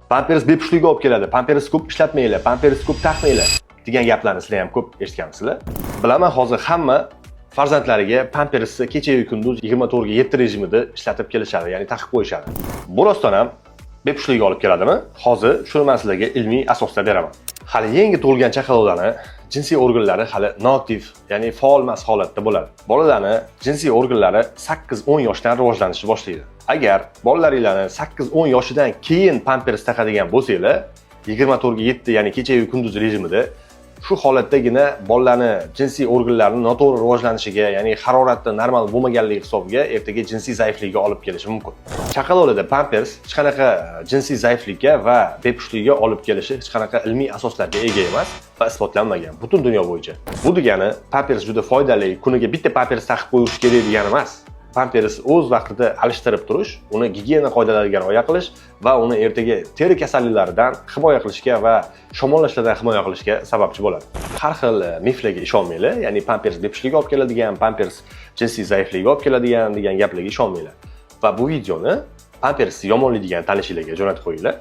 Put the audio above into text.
Pampers bepushtlikka olib keladi. Pampers ko'p ishlatmanglar, Pampers ko'p taqmanglar degan gaplarni sizlar ham ko'p eshitgansizlar. Bilaman, hozir hamma farzandlariga Pampersni kecha-yu kunduz 24 ga 7 rejimida ishlatib kelishadi, ya'ni taqib qo'yishadi. Bu rostdan ham bepushtlikka olib keladimi? Hozir shuni men sizlarga ilmiy asosda beraman. Hali yangi tug'ilgan chaqaloqlarning jinsiy organlari hali noaktiv, ya'ni faol emas holatda bo'ladi. Bolalarning jinsiy organlari 8-10 yoshdan rivojlanishni boshlaydi. Agar bolalaringizni 8-10 yoshidan keyin Pampers taqadigan bo'lsanglar, 24 ga 7, ya'ni kecha-yu kunduz rejimida shu holatdagina bolalarning jinsiy organlarining noto'g'ri rivojlanishiga, ya'ni haroratda normal bo'lmaganligi hisobiga ertaga jinsiy zaiflikka olib kelishi mumkin. Chaqaloqlarda Pampers hech qanaqa jinsiy zaiflikka va bepushtlikka olib kelishi hech qanaqa ilmiy asoslarga ega emas va isbotlanmagan butun dunyo bo'yicha. Bu degani Pampers juda foydali, kuniga bitta Pampers taqib qo'yish kerak degani emas. Pampers o'z vaqtida alishtirib turish, uni gigiyena qoidalariga rioya qilish va uni ertaga teri kasalliklaridan himoya qilishga va shamollashlardan himoya qilishga sababchi bo'ladi. Har xil miflarga ishonmanglar, ya'ni Pampers bepushtlikka olib keladigan, Pampers jinsiy zaiflikka olib keladigan degan gaplarga ishonmanglar. Va bu videoni Pampers yomonlik degan tanishinglarga jo'natib qo'yinglar.